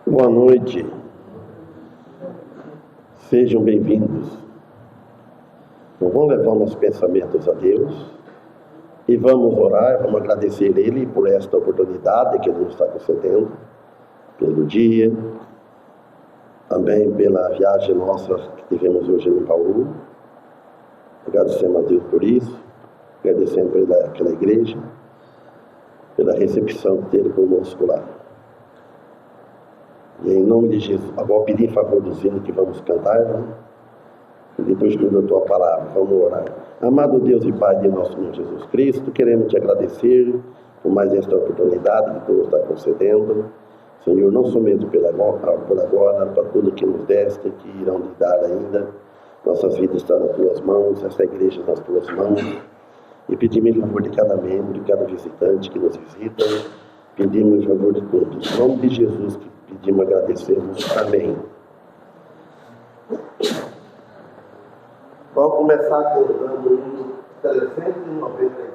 Boa noite, sejam bem-vindos. Então, vamos levar nossos pensamentos a Deus e vamos orar, vamos agradecer Ele por esta oportunidade que Ele nos está concedendo, pelo dia, também pela viagem nossa que tivemos hoje em Bauru. Agradecemos a Deus por isso, agradecendo pela igreja, pela recepção que teve conosco lá. E em nome de Jesus, agora pedir favor dos hinos que vamos cantar, né? E depois estuda a tua palavra, vamos orar. Amado Deus e Pai de nosso Senhor Jesus Cristo, queremos te agradecer por mais esta oportunidade que tu nos está concedendo. Senhor, não somente por agora, para tudo que nos deste, que irão lhe dar ainda. Nossas vidas estão nas tuas mãos, esta igreja nas tuas mãos. E pedimos em favor de cada membro, de cada visitante que nos visita. Pedimos em favor de todos. Em nome de Jesus que pedimos, agradecemos. Amém. Vamos começar cantando o 393.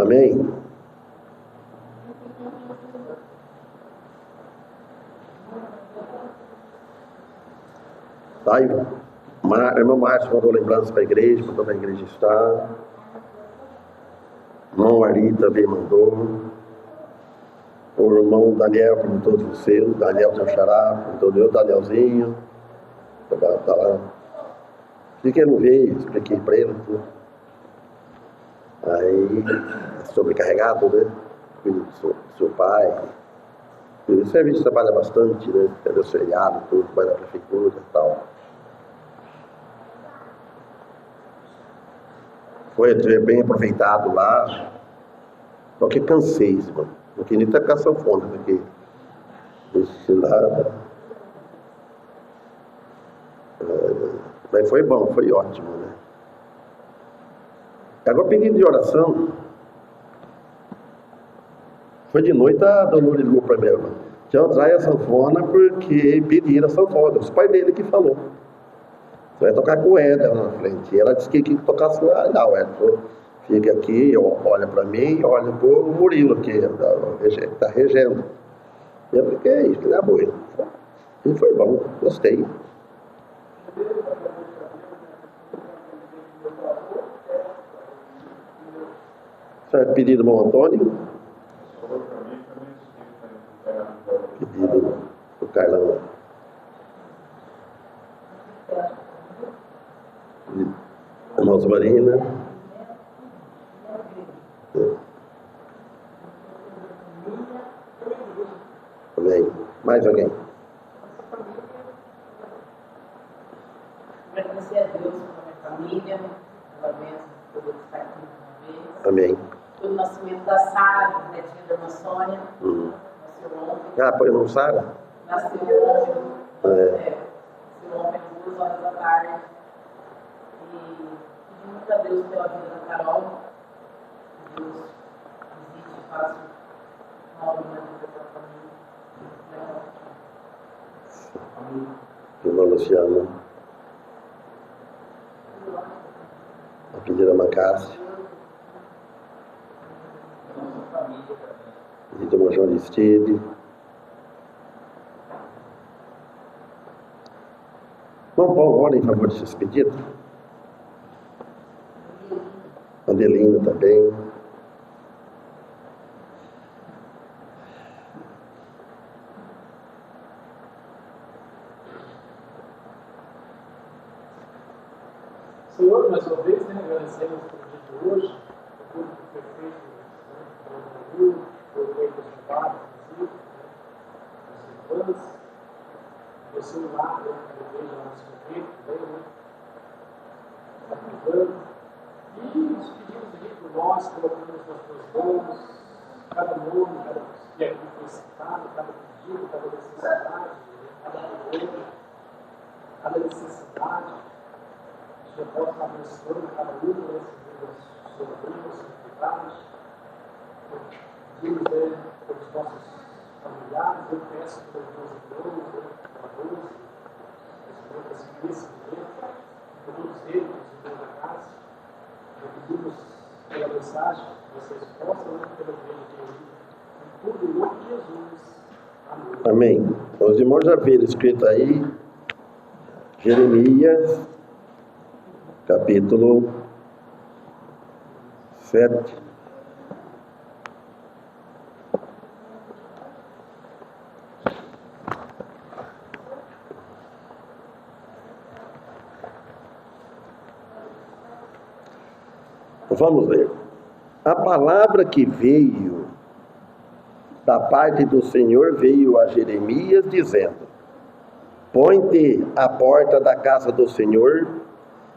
Amém? Tá? E irmão Márcio mandou lembranças para a igreja, mandou para a igreja estar. Irmão Ari também mandou. O irmão Daniel perguntou de você, o Daniel teu xará, perguntou de eu, Danielzinho. Tá lá. E que ele não veio, expliquei para ele tudo. Aí, sobrecarregado, né? Filho do seu pai. O serviço trabalha bastante, né? Cadê o feriado, tudo, vai na prefeitura e tal. Foi bem aproveitado lá. Só que cansei, mano. Não queria nem ficar sanfona, porque esse lá. Mas foi bom, foi ótimo, né? Agora, pedido de oração. Foi de noite, a Dolores ligou para mim, já traz a sanfona porque pediram a sanfona. Os pais dele que falou. Você vai tocar com o Éder lá na frente. E ela disse que tocasse lá. Não, o Éder fica aqui, olha para mim, olha para o Murilo, que está regendo. E eu fiquei, isso é bom. E foi bom, gostei. Certo, pedido do irmão Antônio. Pedido do Carlão. Irmãos Marina. Amém. Mais alguém? Agradecer a Deus pela minha família, pela bênção de poder estar aqui uma vez. Amém. Pelo nascimento da Sara, netinha da irmã Sônia. Nasceu ontem. Ah, foi no Sara? Nasceu ontem. Nasceu ontem às 2 horas da tarde. E pedimos a Deus pela vida da Carol. Que Deus visite e faça uma obra na vida da família. Irmã Luciana. A pedida da Macássio. Pedido do João Aristide. Irmão Paulo, ora em favor desses pedidos. Adelina também. Senhor, mais uma vez, agradecemos pelo dia de hoje, por tudo que foi feito no Brasil, por feito os trabalhos, os irmãs, você lá, da igreja lá no seu reino, também, está cuidando. E nos pedimos aqui por nós, colocamos nas tuas mãos, cada nome, cada que aqui foi citado, cada pedido, cada necessidade, cada problema, cada necessidade. Que eu possa estar abençoando cada um desses sobrinhos, secretários, pedimos pelos nossos familiares, eu peço pelos meus irmãos, pelos as crianças por todos eles, os irmãos da casa, pedimos pela mensagem que vocês possam, pela igreja de hoje, em tudo em nome de Jesus. Amém. Amém. Os irmãos já viram escrito aí, Jeremias, capítulo 7. Vamos ler. A palavra que veio da parte do Senhor veio a Jeremias dizendo: põe-te à porta da casa do Senhor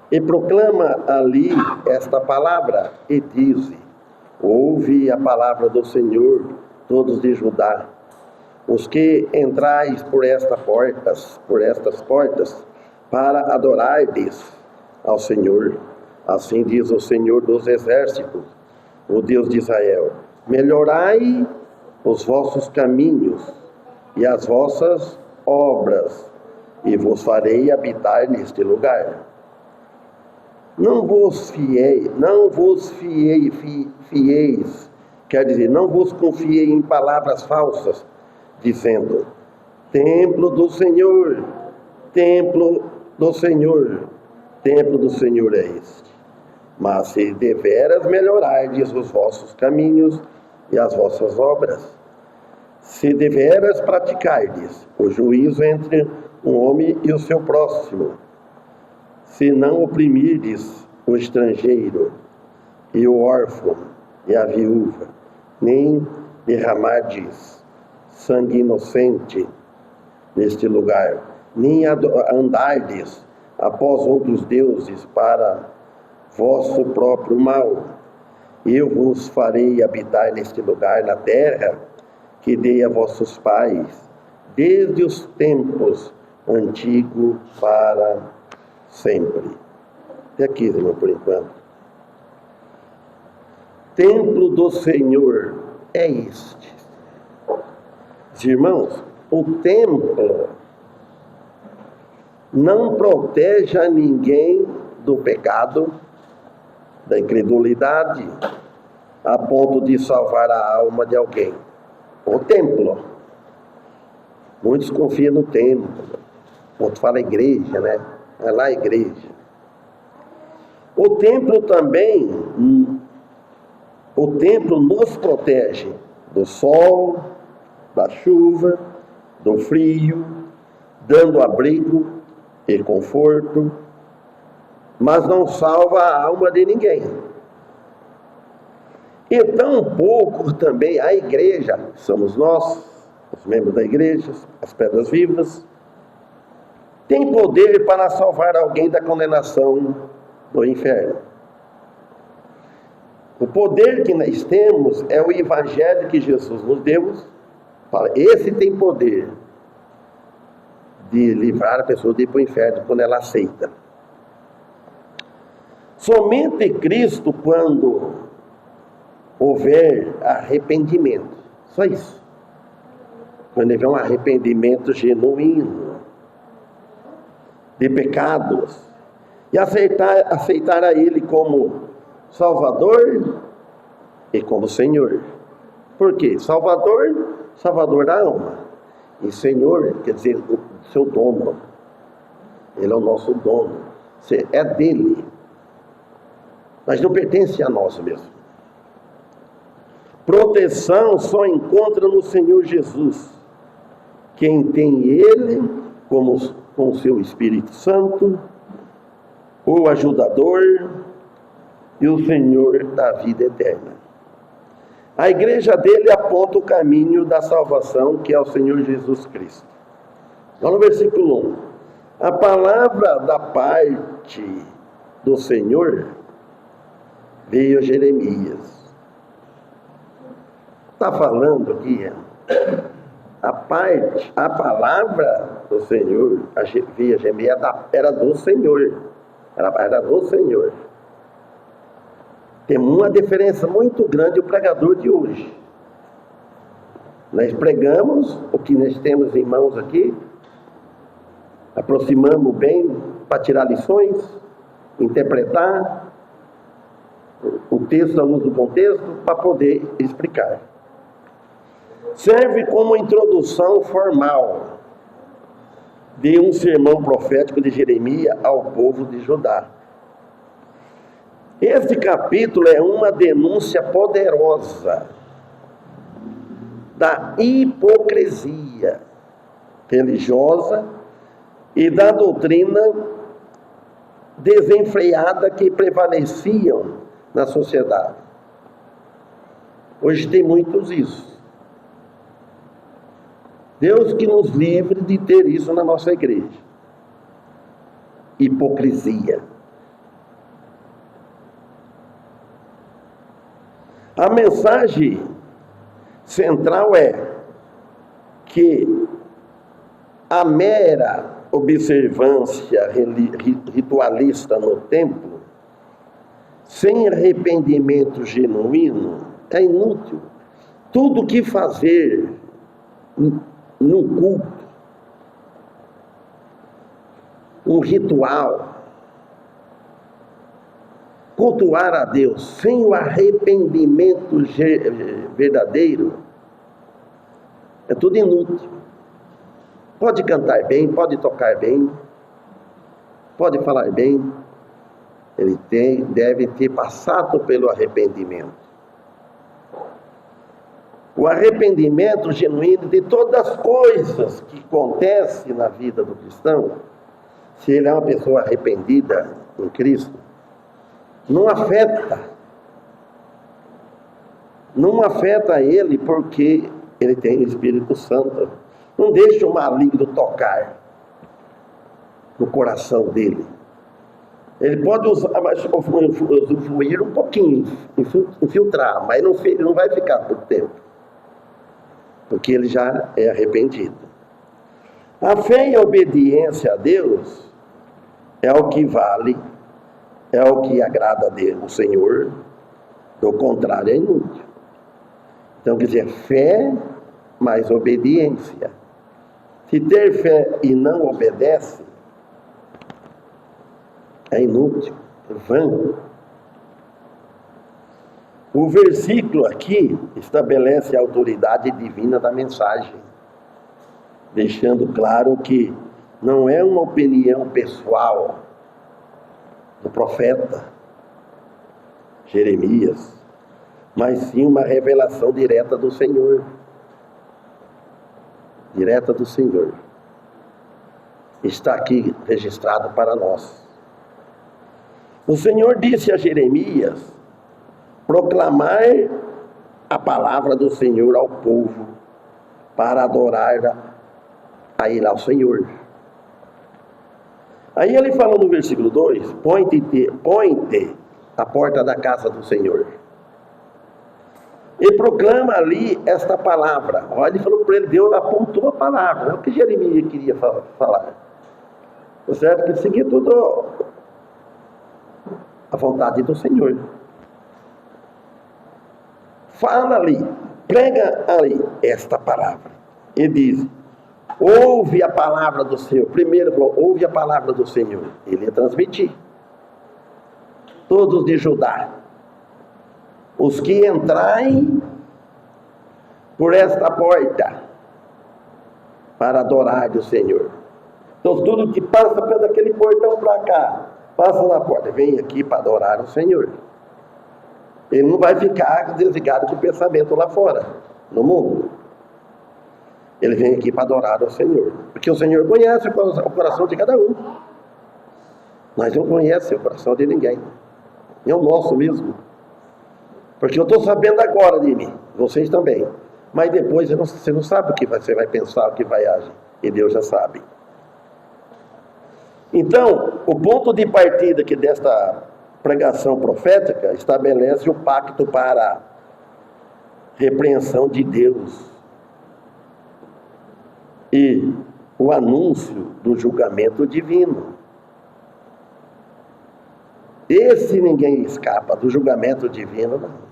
e proclama ali esta palavra, e dize: ouve a palavra do Senhor, todos de Judá, os que entrais por estas portas, para adorar-lhes ao Senhor. Assim diz o Senhor dos exércitos, o Deus de Israel: melhorai os vossos caminhos e as vossas obras, e vos farei habitar neste lugar. Não vos fieis, quer dizer, não vos confiei em palavras falsas, dizendo: templo do Senhor, templo do Senhor, templo do Senhor é este. Mas se deveras melhorardes os vossos caminhos e as vossas obras, se deveras praticardes o juízo entre um homem e o seu próximo, se não oprimirdes o estrangeiro e o órfão e a viúva, nem derramardes sangue inocente neste lugar, nem andardes após outros deuses para vosso próprio mal, eu vos farei habitar neste lugar, na terra que dei a vossos pais, desde os tempos antigos para sempre. Até aqui, irmão, por enquanto. Templo do Senhor é este. Irmãos, o templo não protege a ninguém do pecado, da incredulidade, a ponto de salvar a alma de alguém. O templo. Muitos confiam no templo. Outros falam igreja, né? É lá a igreja. O templo também, o templo nos protege do sol, da chuva, do frio, dando abrigo e conforto, mas não salva a alma de ninguém. E tampouco também a igreja, somos nós, os membros da igreja, as pedras vivas, tem poder para salvar alguém da condenação do inferno. O poder que nós temos é o evangelho que Jesus nos deu. Esse tem poder de livrar a pessoa de ir para o inferno quando ela aceita. Somente Cristo, quando houver arrependimento, só isso. Quando houver um arrependimento genuíno de pecados e aceitar a Ele como Salvador e como Senhor. Por quê? Salvador da alma. E Senhor quer dizer o seu dono. Ele é o nosso dono. É dele. Mas não pertence a nós mesmo. Proteção só encontra no Senhor Jesus. Quem tem Ele com o seu Espírito Santo, o ajudador e o Senhor da vida eterna. A igreja dele aponta o caminho da salvação, que é o Senhor Jesus Cristo. Então, no versículo 1, a palavra da parte do Senhor veio a Jeremias. Está falando aqui, a palavra do Senhor, veio a Jeremias, era do Senhor. Era do Senhor. Tem uma diferença muito grande o pregador de hoje. Nós pregamos o que nós temos em mãos aqui, aproximamos bem para tirar lições, interpretar o texto à luz do contexto para poder explicar. Serve como introdução formal de um sermão profético de Jeremias ao povo de Judá. Este capítulo é uma denúncia poderosa da hipocrisia religiosa e da doutrina desenfreada que prevaleciam na sociedade. Hoje tem muitos isso. Deus que nos livre de ter isso na nossa igreja. Hipocrisia. A mensagem central é que a mera observância ritualista no templo, sem arrependimento genuíno, é inútil. Tudo que fazer no culto, um ritual, cultuar a Deus sem o arrependimento verdadeiro, é tudo inútil. Pode cantar bem, pode tocar bem, pode falar bem, ele deve ter passado pelo arrependimento. O arrependimento genuíno de todas as coisas que acontecem na vida do cristão, se ele é uma pessoa arrependida em Cristo, não afeta ele porque ele tem o Espírito Santo. Não deixa o maligno tocar no coração dele. Ele pode usufruir um pouquinho, infiltrar, mas não vai ficar por tempo, porque ele já é arrependido. A fé e a obediência a Deus é o que vale, é o que agrada a Deus, o Senhor. Do contrário, é inútil. Então, quer dizer, fé mais obediência. Se ter fé e não obedece, é inútil, é vão. O versículo aqui estabelece a autoridade divina da mensagem, deixando claro que não é uma opinião pessoal do profeta Jeremias, mas sim uma revelação direta do Senhor. Direta do Senhor. Está aqui registrado para nós. O Senhor disse a Jeremias proclamar a palavra do Senhor ao povo para adorar a ele, ao Senhor. Aí ele fala no versículo 2, põe-te à porta da casa do Senhor e proclama ali esta palavra. Olha, ele falou para ele, Deus apontou a palavra, é o que Jeremias queria falar. O certo é que seguir tudo a vontade do Senhor. Fala ali, prega ali esta palavra. E diz, ouve a palavra do Senhor. Primeiro falou, ouve a palavra do Senhor. Ele ia transmitir. Todos de Judá, os que entrarem por esta porta para adorar o Senhor. Então, tudo que passa por aquele portão para cá, passa na porta, vem aqui para adorar o Senhor. Ele não vai ficar desligado com o pensamento lá fora, no mundo. Ele vem aqui para adorar o Senhor, porque o Senhor conhece o coração de cada um. Nós não conhecemos o coração de ninguém. É o nosso mesmo. Porque eu estou sabendo agora de mim, vocês também. Mas depois você não sabe o que você vai pensar, o que vai agir. E Deus já sabe. Então, o ponto de partida aqui desta pregação profética estabelece o pacto para a repreensão de Deus e o anúncio do julgamento divino. Esse ninguém escapa, do julgamento divino não.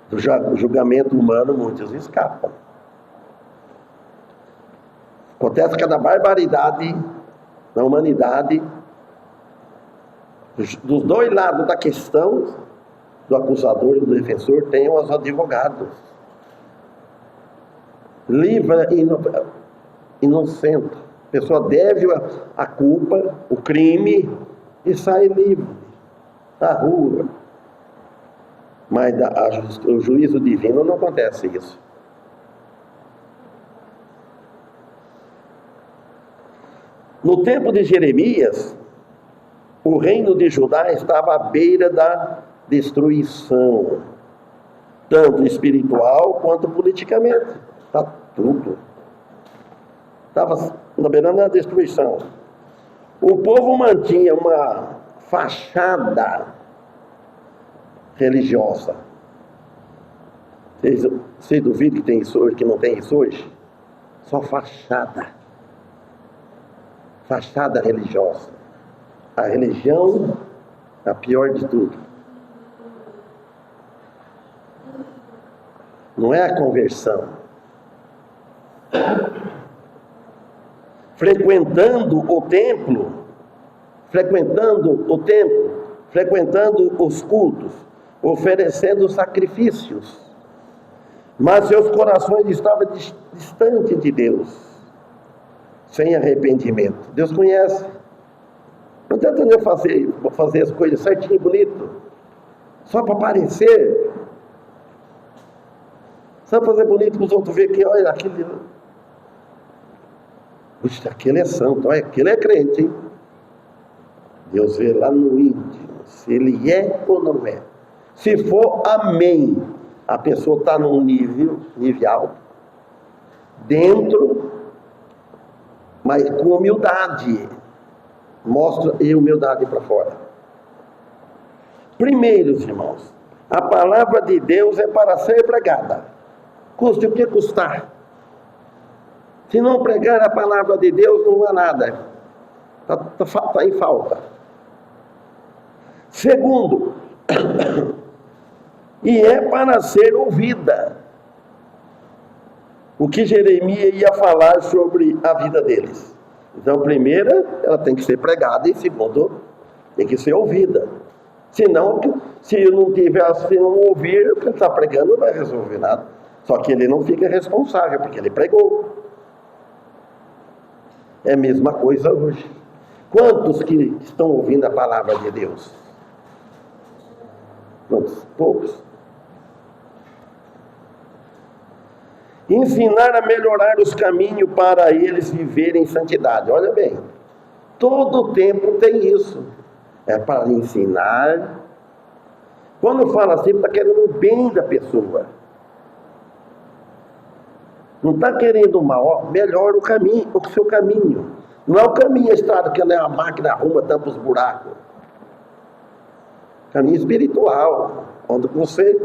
Do julgamento humano muitos escapam. Acontece cada barbaridade na humanidade, dos dois lados da questão, do acusador e do defensor, tem os advogados. Livre e inocente. A pessoa deve a culpa, o crime, e sai livre da rua. Mas o juízo divino não acontece isso. No tempo de Jeremias, o reino de Judá estava à beira da destruição, tanto espiritual quanto politicamente. Está tudo. Estava na beira da destruição. O povo mantinha uma fachada religiosa. Vocês duvidam que tem isso hoje, que não tem isso hoje? Só fachada. Fachada religiosa. A religião é a pior de tudo. Não é a conversão. Frequentando o templo, frequentando os cultos, oferecendo sacrifícios. Mas seus corações estavam distantes de Deus, sem arrependimento. Deus conhece. Não adianta eu fazer as coisas certinho, bonito, só para aparecer. Só fazer bonito para os outros verem que, olha, aquele... Puxa, aquele é santo, olha, aquele é crente, hein? Deus vê lá no íntimo, se ele é ou não é. Se for amém, a pessoa está num nível alto, dentro, mas com humildade. Mostra e humildade para fora. Primeiro, irmãos, a palavra de Deus é para ser pregada. Custe o que custar. Se não pregar a palavra de Deus, não há nada. Está em falta. Segundo, e é para ser ouvida. O que Jeremias ia falar sobre a vida deles. Então, primeira, ela tem que ser pregada, e segundo, tem que ser ouvida. Senão, se não ouvir, o que ele está pregando não vai resolver nada. Só que ele não fica responsável, porque ele pregou. É a mesma coisa hoje. Quantos que estão ouvindo a palavra de Deus? Quantos? Poucos. Ensinar a melhorar os caminhos para eles viverem em santidade. Olha bem, todo tempo tem isso. É para ensinar. Quando fala assim, está querendo o bem da pessoa. Não está querendo o mal, ó, melhora o caminho, o seu caminho. Não é o caminho, a estrada, que não é a máquina arruma, tampa os buracos. Caminho espiritual, onde você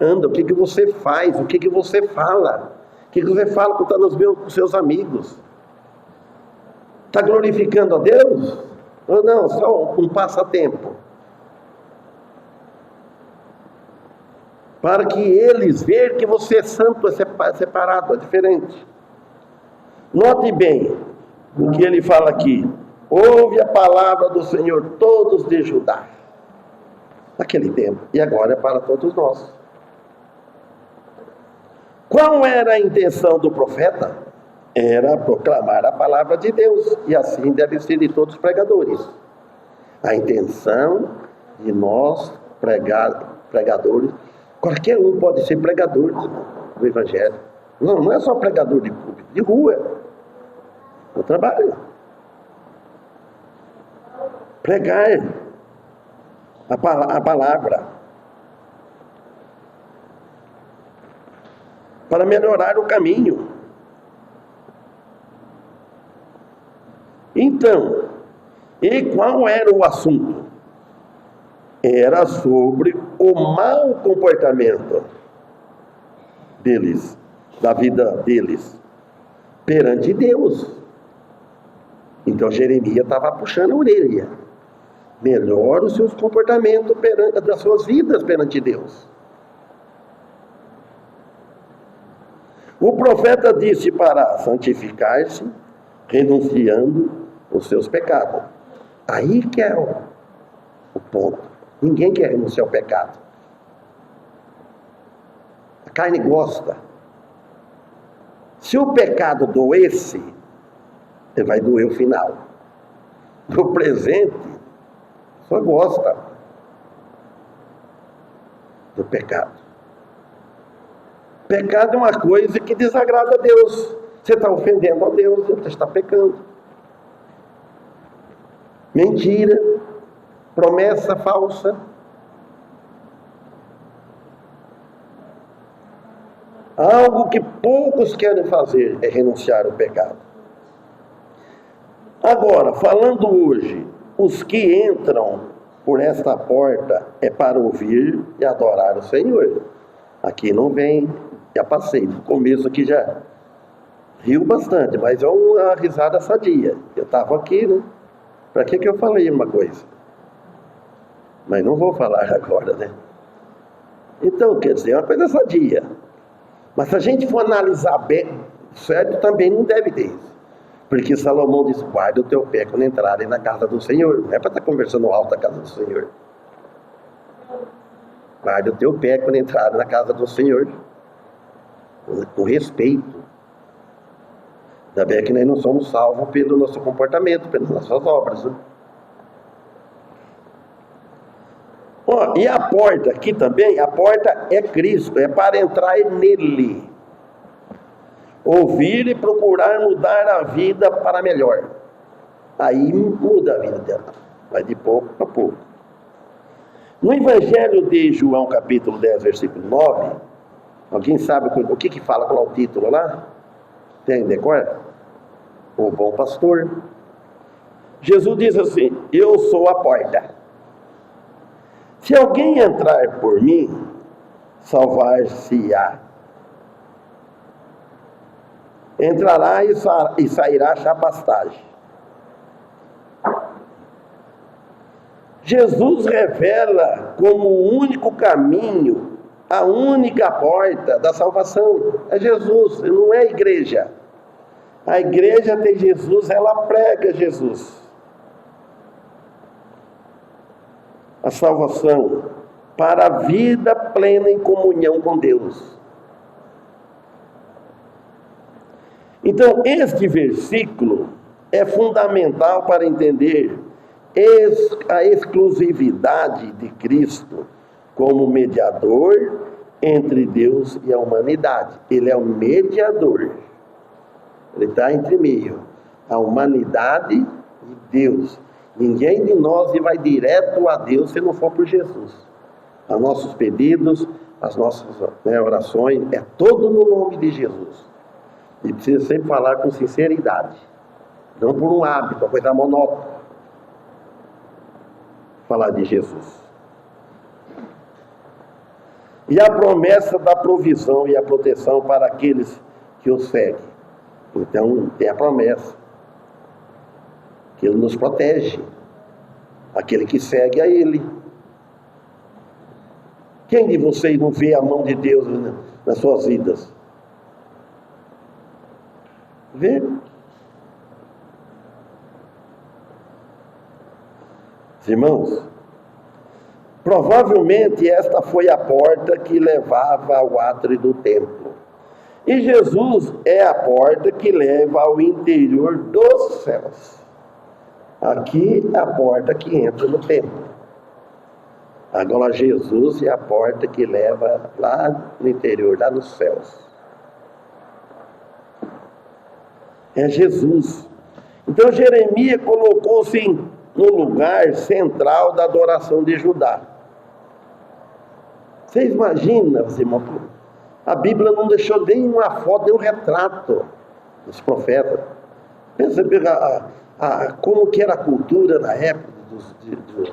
anda, o que você faz, o que você fala. O que você fala quando está com seus amigos. Está glorificando a Deus? Ou não, só um passatempo? Para que eles vejam que você é santo, é separado, é diferente. Note bem o que ele fala aqui. Ouve a palavra do Senhor, todos de Judá. Naquele tempo, e agora é para todos nós. Qual era a intenção do profeta? Era proclamar a palavra de Deus, e assim deve ser de todos os pregadores. A intenção de nós, pregadores, qualquer um pode ser pregador do Evangelho. Não é só pregador de público, de rua, no trabalho. Pregar a palavra. Para melhorar o caminho. Então, e qual era o assunto? Era sobre o mau comportamento deles, da vida deles, perante Deus. Então Jeremias estava puxando a orelha. Melhora os seus comportamentos das suas vidas perante Deus. O profeta disse para santificar-se, renunciando os seus pecados. Aí que é o ponto. Ninguém quer renunciar ao pecado. A carne gosta. Se o pecado doesse, ele vai doer o final. No presente, só gosta do pecado. Pecado é uma coisa que desagrada a Deus. Você está ofendendo a Deus, você está pecando. Mentira, promessa falsa. Algo que poucos querem fazer é renunciar ao pecado. Agora, falando hoje, os que entram por esta porta é para ouvir e adorar o Senhor. Aqui não vem, já passei, no começo aqui já riu bastante, mas é uma risada sadia. Eu estava aqui, né? Para que eu falei uma coisa? Mas não vou falar agora, né? Então, quer dizer, é uma coisa sadia. Mas se a gente for analisar bem, certo, também não deve ter isso. Porque Salomão diz, guarda o teu pé quando entrarem na casa do Senhor. Não é para estar conversando alto na casa do Senhor. Guarda o teu pé quando entrarem na casa do Senhor. Com respeito. Ainda bem que nós não somos salvos pelo nosso comportamento, pelas nossas obras. Né? Ó, e a porta aqui também, a porta é Cristo, é para entrar nele. Ouvir e procurar mudar a vida para melhor. Aí muda a vida dela, vai de pouco a pouco. No Evangelho de João, capítulo 10, versículo 9, alguém sabe o que fala, qual é o título lá? Tem decor? O bom pastor. Jesus diz assim: eu sou a porta. Se alguém entrar por mim, salvar-se-á. Entrará e sairá a pastagem. Jesus revela como o único caminho, a única porta da salvação. É Jesus, não é a igreja. A igreja tem Jesus, ela prega Jesus. A salvação para a vida plena em comunhão com Deus. Então, este versículo é fundamental para entender a exclusividade de Cristo como mediador entre Deus e a humanidade. Ele é o mediador. Ele está entre meio, a humanidade e Deus. Ninguém de nós vai direto a Deus se não for por Jesus. Os nossos pedidos, as nossas orações, é todo no nome de Jesus. E precisa sempre falar com sinceridade. Não por um hábito, uma coisa monótona. Falar de Jesus. E a promessa da provisão e a proteção para aqueles que o seguem. Então, tem a promessa. Que Ele nos protege. Aquele que segue a Ele. Quem de vocês não vê a mão de Deus nas suas vidas? Vê? Irmãos, provavelmente esta foi a porta que levava ao átrio do templo. E Jesus é a porta que leva ao interior dos céus. Aqui é a porta que entra no templo. Agora Jesus é a porta que leva lá no interior, lá nos céus. É Jesus. Então Jeremias colocou-se no lugar central da adoração de Judá. Vocês imaginam, irmãos? A Bíblia não deixou nem uma foto, nem um retrato dos profetas. Pensa como que era a cultura na época de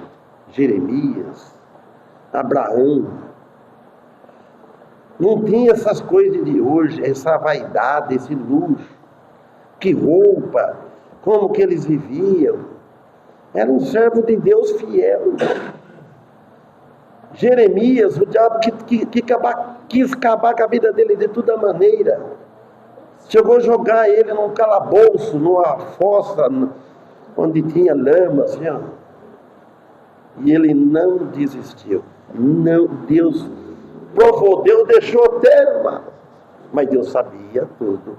Jeremias, Abraão. Não tinha essas coisas de hoje, essa vaidade, esse luxo. Que roupa, como que eles viviam. Era um servo de Deus fiel. Jeremias, o diabo quis acabar com a vida dele de toda maneira. Chegou a jogar ele num calabouço, numa fossa, onde tinha lama, assim, ó. E ele não desistiu. Não, Deus provou, Deus deixou até, mas Deus sabia tudo.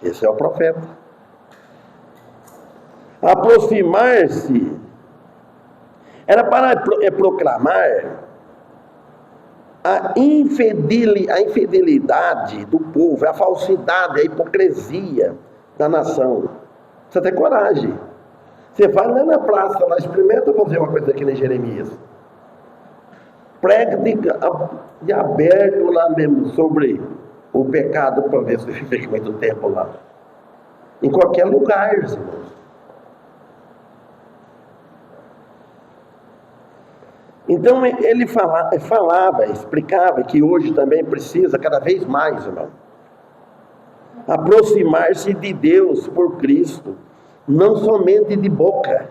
Esse é o profeta. Aproximar-se era para proclamar a infidelidade do povo, a falsidade, a hipocrisia da nação. Você tem coragem. Você vai lá na praça, lá, experimenta fazer uma coisa aqui em Jeremias. Prega de aberto lá mesmo sobre o pecado, para ver se fica muito tempo lá. Em qualquer lugar, irmãos. Então ele falava, explicava que hoje também precisa cada vez mais, irmão, aproximar-se de Deus por Cristo, não somente de boca.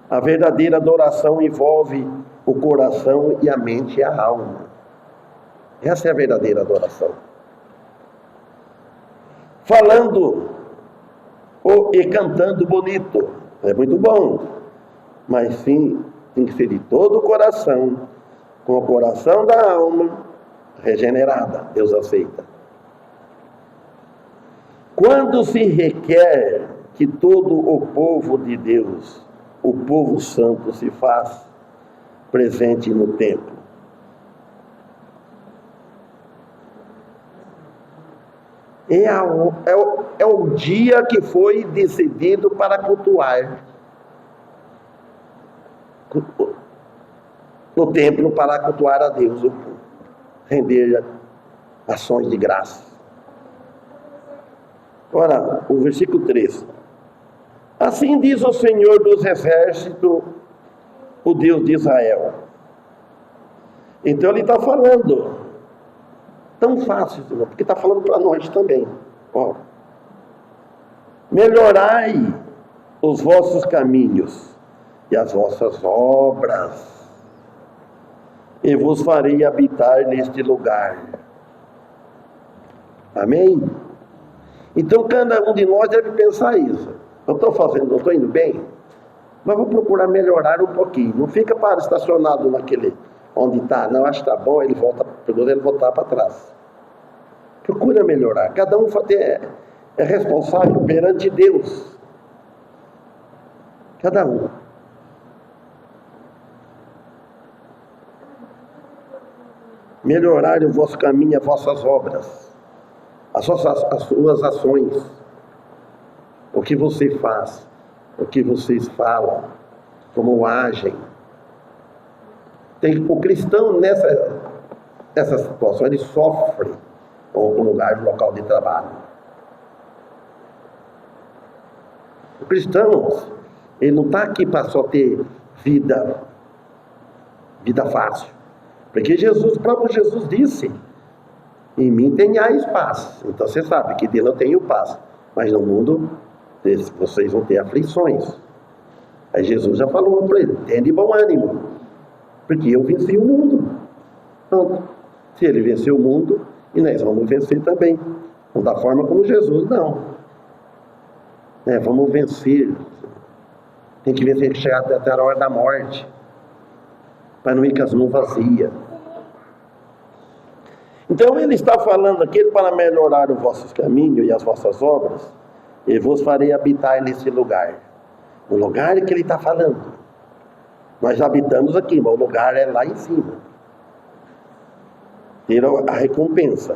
A verdadeira adoração envolve o coração e a mente e a alma. Essa é a verdadeira adoração. Falando e cantando bonito, é muito bom, mas sim, tem que ser de todo o coração, com o coração da alma regenerada. Deus aceita. Quando se requer que todo o povo de Deus o povo santo se faz presente no templo. É o dia que foi decidido para cultuar no templo, para cultuar a Deus, render ações de graça. Ora, o versículo 3. Assim diz o Senhor dos Exércitos, o Deus de Israel. Então ele está falando, tão fácil, porque está falando para nós também. Ó, melhorai os vossos caminhos e as vossas obras, e vos farei habitar neste lugar. Amém? Então cada um de nós deve pensar isso. Eu estou fazendo, eu estou indo bem, mas vou procurar melhorar um pouquinho. Não fica estacionado naquele onde está, não, acho que está bom, ele voltar para trás. Procura melhorar. Cada um é responsável perante Deus. Cada um. Melhorar o vosso caminho, as vossas obras, as suas ações, o que você faz, o que vocês falam, como agem. O cristão nessa situação, ele sofre com o local de trabalho. O cristão, ele não está aqui para só ter vida fácil. Porque o próprio Jesus disse, em mim tenhais paz. Então você sabe que dele eu tenho paz. Mas no mundo vocês vão ter aflições. Aí Jesus já falou para ele, tenha de bom ânimo, porque eu venci o mundo. Então, se ele venceu o mundo, e nós vamos vencer também. Não da forma como Jesus, não. Vamos vencer. Tem que vencer, que chegar até a hora da morte, para não ir com as mãos vazias. Então ele está falando aqui para melhorar os vossos caminhos e as vossas obras, e vos farei habitar nesse lugar. O lugar que ele está falando. Nós habitamos aqui, mas o lugar é lá em cima. Ter a recompensa.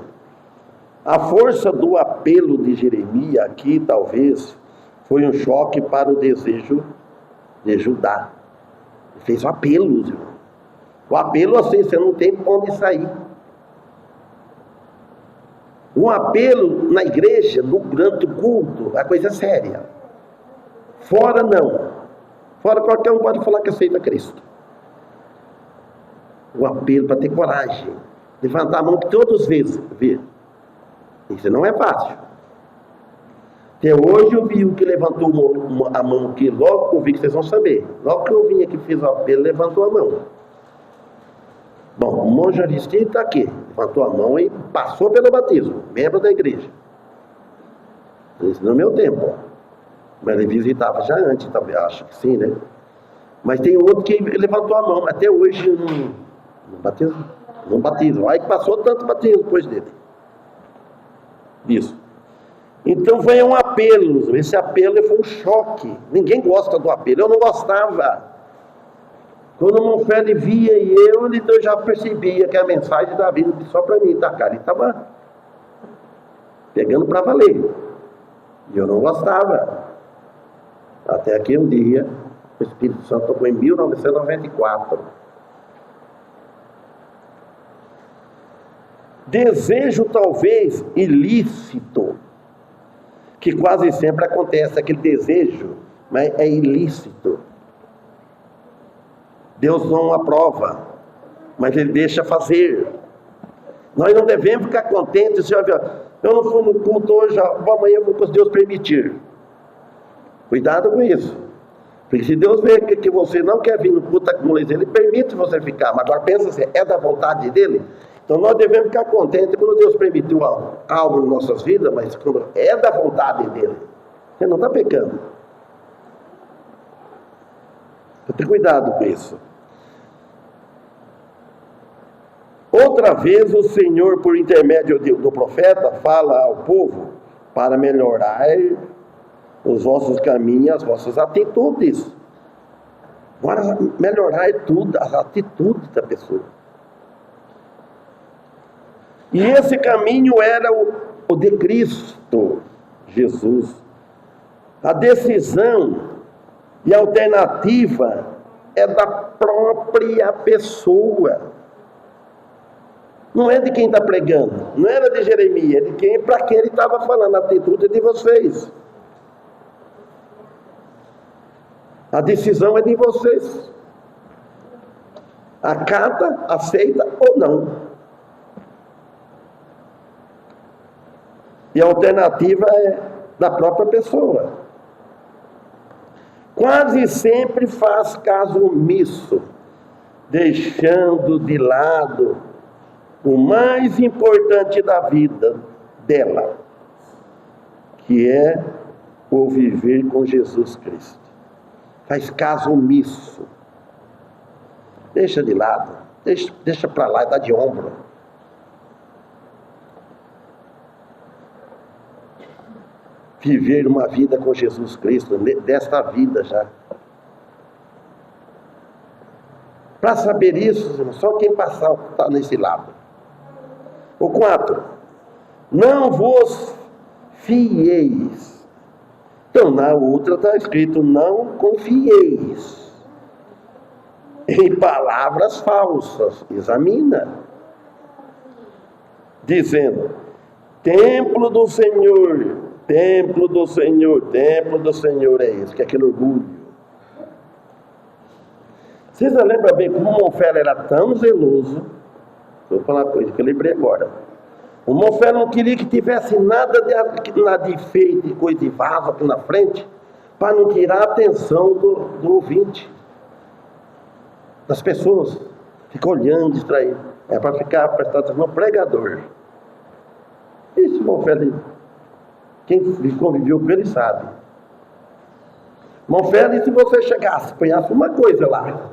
A força do apelo de Jeremias aqui, talvez, foi um choque para o desejo de Judá. Ele fez um apelo, irmão. O apelo assim, você não tem para onde sair. Um apelo na igreja, durante o culto, é coisa séria. Fora não. Fora qualquer um pode falar que aceita Cristo. O apelo para ter coragem. Levantar a mão que todos vê. Isso não é fácil. Até hoje eu vi o que levantou a mão aqui, logo que eu vi, que vocês vão saber. Logo que eu vim aqui, fiz o apelo, levantou a mão. Bom, o monge Aristide está aqui, levantou a mão e passou pelo batismo, membro da igreja. Isso no meu tempo. Mas ele visitava já antes, talvez, acho que sim, né? Mas tem outro que levantou a mão, até hoje não batiza. Aí que passou tanto batismo depois dele. Isso. Então foi um apelo, esse apelo foi um choque. Ninguém gosta do apelo, eu não gostava. Quando o irmão Félix via e eu já percebia que a mensagem estava vindo só para mim, tá, cara? Ele estava pegando para valer. E eu não gostava. Até que um dia, o Espírito Santo tocou em 1994. Desejo talvez ilícito, que quase sempre acontece, aquele desejo, mas é ilícito. Deus não aprova, mas Ele deixa fazer. Nós não devemos ficar contentes, eu não fui no culto hoje, amanhã eu vou, se Deus permitir. Cuidado com isso. Porque se Deus vê que você não quer vir no culto, Ele permite você ficar, mas agora pensa assim, é da vontade dEle? Então nós devemos ficar contentes quando Deus permitiu algo em nossas vidas, mas quando é da vontade dEle. Ele não está pecando. Tenha cuidado com isso. Outra vez o Senhor, por intermédio do profeta, fala ao povo para melhorar os vossos caminhos, as vossas atitudes. Agora, melhorar é tudo, as atitudes da pessoa. E esse caminho era o de Cristo Jesus. A decisão e a alternativa é da própria pessoa. Não é de quem está pregando, não era de Jeremias, é de quem, para quem ele estava falando. A atitude é de vocês. A decisão é de vocês. Acata, aceita ou não. E a alternativa é da própria pessoa. Quase sempre faz caso omisso, deixando de lado o mais importante da vida dela, que é o viver com Jesus Cristo. Faz caso omisso. Deixa de lado, deixa para lá, dá de ombro. Viver uma vida com Jesus Cristo, desta vida já. Para saber isso, só quem passar está nesse lado. O 4. Não vos fieis. Então, na outra está escrito, não confieis em palavras falsas. Examina. Dizendo, templo do Senhor, templo do Senhor, templo do Senhor é isso, que é aquele orgulho. Vocês lembram bem como o Monfela era tão zeloso? Vou falar uma coisa que eu lembrei agora. O Monfela não queria que tivesse nada de feito, de coisa de vaso aqui na frente, para não tirar a atenção do ouvinte, das pessoas. Fica olhando, distraído. É para ficar prestando atenção no pregador. Isso, Monfela, quem conviveu com ele sabe. Monfela, e se você chegasse, ponhasse uma coisa lá,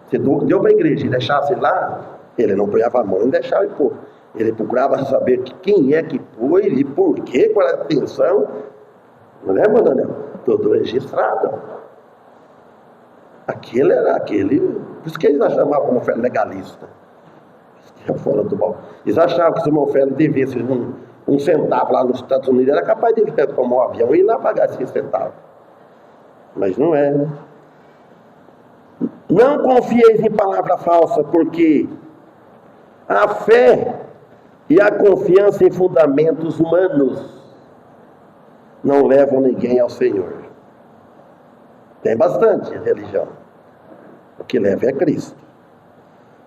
você deu para a igreja e deixasse lá, ele não ponhava a mão e deixava pôr. Ele procurava saber quem é que pôs e por quê, qual era a atenção. Não é, Daniel? Tudo registrado. Aquele era aquele. Por isso que eles chamavam o Monfela legalista. Fora do mal. Eles achavam que se o Monfela devesse um centavo lá nos Estados Unidos, era capaz de ele tomar um avião e ir lá pagar esse centavo. Mas não é, né? Não confieis em palavra falsa, porque a fé e a confiança em fundamentos humanos não levam ninguém ao Senhor. Tem bastante religião. O que leva é Cristo.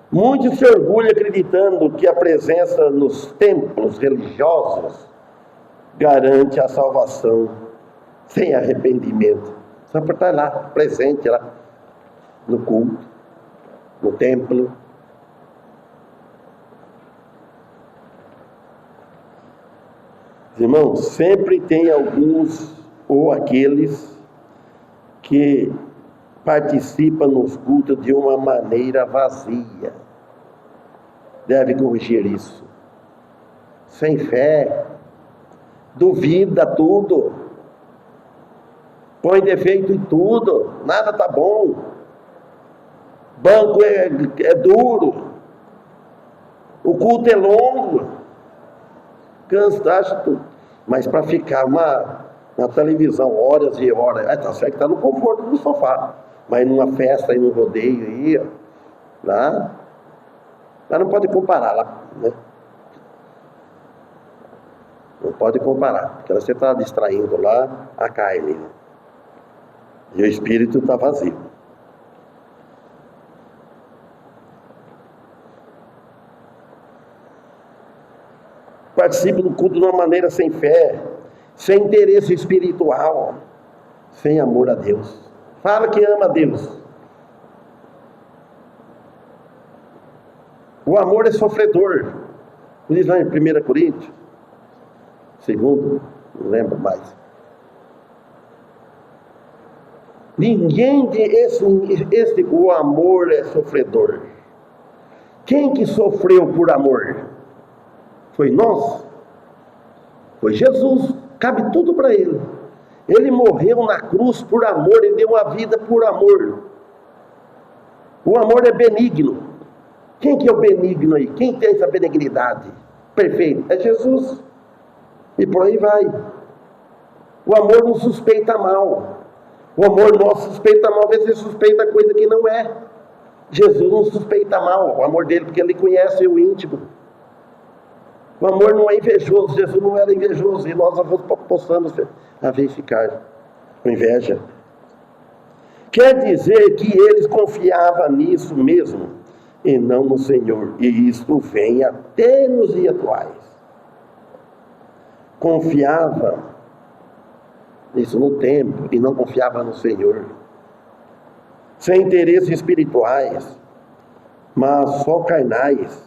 Muitos se orgulham acreditando que a presença nos templos religiosos garante a salvação sem arrependimento. Só por estar lá, presente lá, no culto, no templo. Irmãos, sempre tem alguns ou aqueles que participam nos cultos de uma maneira vazia. Deve corrigir isso. Sem fé, duvida tudo, põe defeito em tudo, nada tá bom. Banco é duro, o culto é longo, cansa tudo. Mas para ficar na televisão horas e horas, tá certo que está no conforto do sofá, mas numa festa e num rodeio aí, lá não pode comparar lá, né? Não pode comparar, porque você está distraindo lá a carne, né? E o espírito está vazio. Participe do culto de uma maneira sem fé, sem interesse espiritual, sem amor a Deus. Fala que ama a Deus. O amor é sofredor. Diz lá em 1 Coríntios, segundo, não lembro mais. Ninguém o amor é sofredor. Quem que sofreu por amor? Foi nós? Foi Jesus. Cabe tudo para ele. Ele morreu na cruz por amor, ele deu a vida por amor. O amor é benigno. Quem que é o benigno aí? Quem tem essa benignidade perfeita? É Jesus. E por aí vai. O amor não suspeita mal. O amor nosso suspeita mal, às vezes ele suspeita coisa que não é. Jesus não suspeita mal, o amor dele, porque ele conhece o íntimo. O amor não é invejoso, Jesus não era invejoso, e nós possamos verificar com inveja. Quer dizer que eles confiavam nisso mesmo, e não no Senhor. E isto vem até nos dias atuais. Confiava nisso no tempo, e não confiava no Senhor. Sem interesses espirituais, mas só carnais,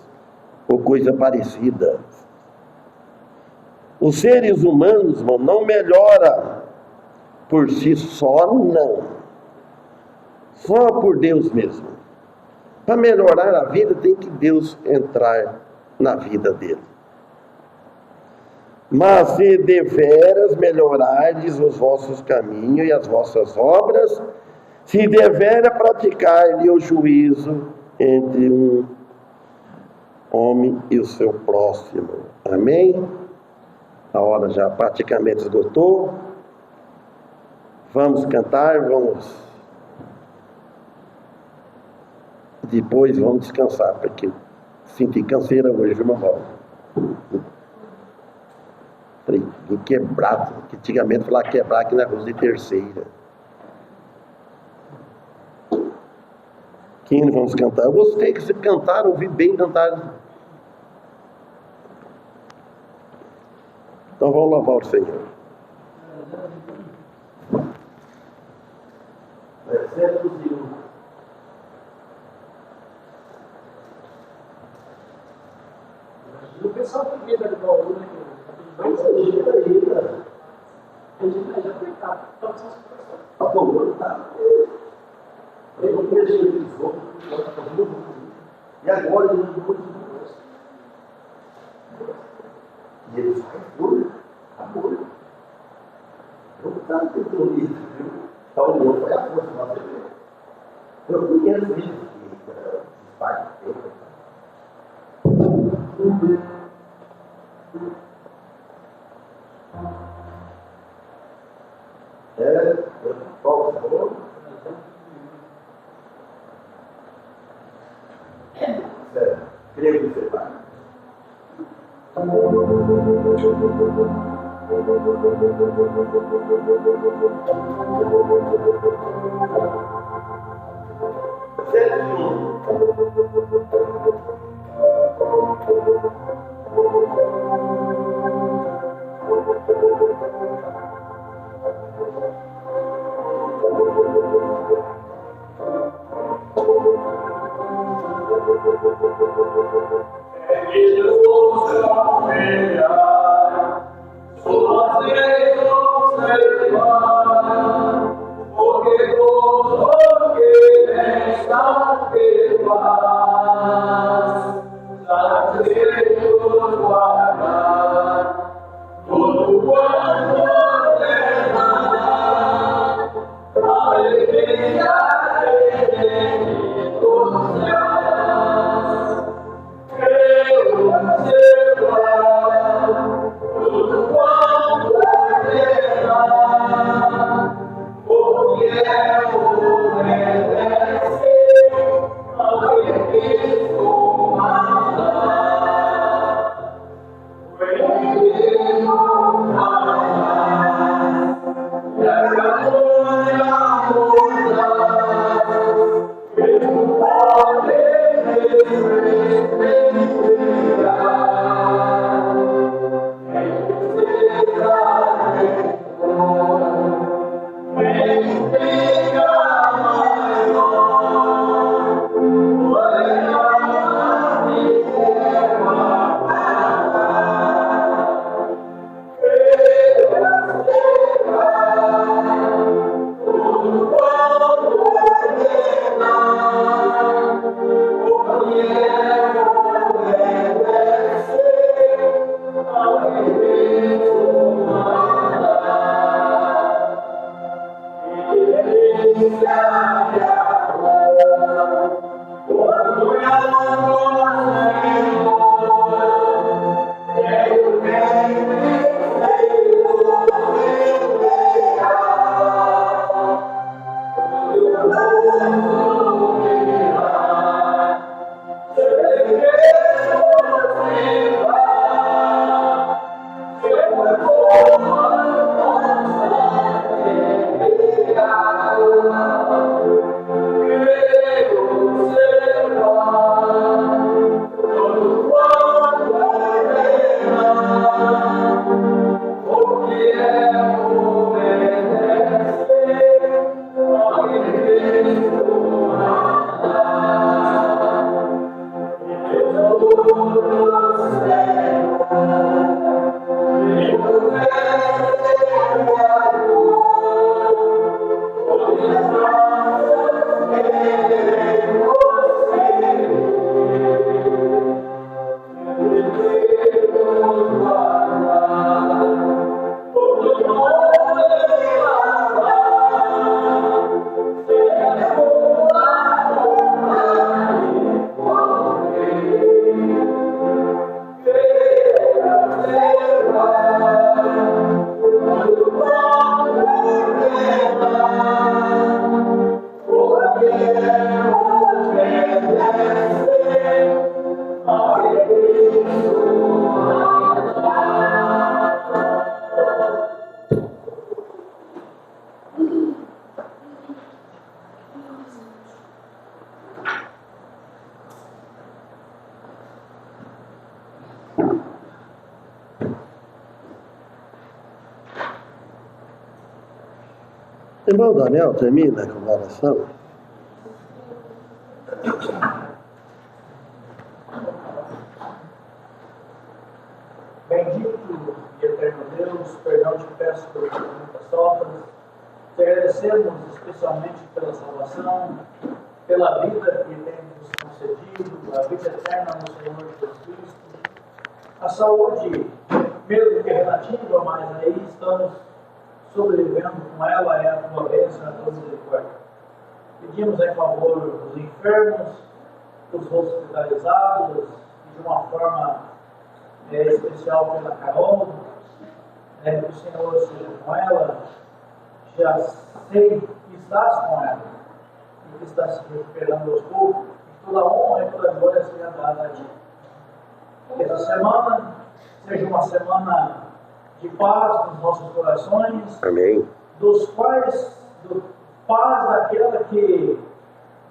ou coisa parecida. Os seres humanos, irmão, não melhora por si só, não. Só por Deus mesmo. Para melhorar a vida, tem que Deus entrar na vida dele. Mas se deveras melhorardes os vossos caminhos e as vossas obras, se devera praticar-lhe o juízo entre um homem e o seu próximo. Amém? A hora já praticamente esgotou. Vamos cantar, depois vamos descansar, porque senti canseira hoje, irmão Paulo. Falei, quebrado, que antigamente falava quebrar aqui na rua de Terceira. Que hino vamos cantar? Eu gostei que vocês cantaram, ouvi bem cantar. Então vamos louvar o Senhor. O pessoal que vê da Bauru, né? Mas a gente tá aí, cara. A gente tá já coitado. Então, são as pessoas. A Bauru tá. Eu não conheço ele de fogo, e agora ele não gosta. E ele faz por amor. Eu não estava tentando isso, viu? Então o outro foi a força para você ver. Eu conheço ele, que faz tempo. Qual o favor? Creio que você vai. Irmão Daniel, termina com a oração. Bendito e eterno Deus, perdão te peço pelas muitas obras. Te agradecemos especialmente pela salvação, pela vida que tem nos concedido, a vida eterna no Senhor Jesus Cristo. A saúde, mesmo que relativa, mas aí estamos sobrevivendo com ela, é a tua bênção, a tua misericórdia. Pedimos em favor dos enfermos, dos hospitalizados, de uma forma especial pela Carol, que o Senhor seja com ela, já sei que estás com ela, e que está se recuperando aos poucos, e toda honra e toda glória seja dada a ti. Que essa semana seja uma semana de paz nos nossos corações, Amém. dos quais, paz daquela que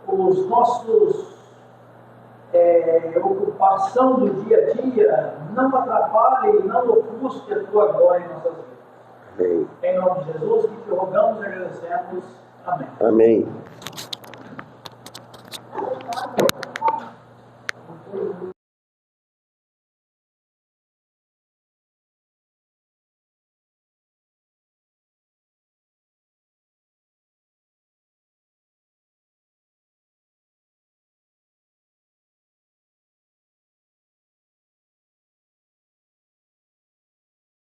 os nossos ocupação do dia a dia não atrapalhe e não ofusque a tua glória em nossas vidas. Amém. Em nome de Jesus, que te rogamos e agradecemos. Amém. Amém.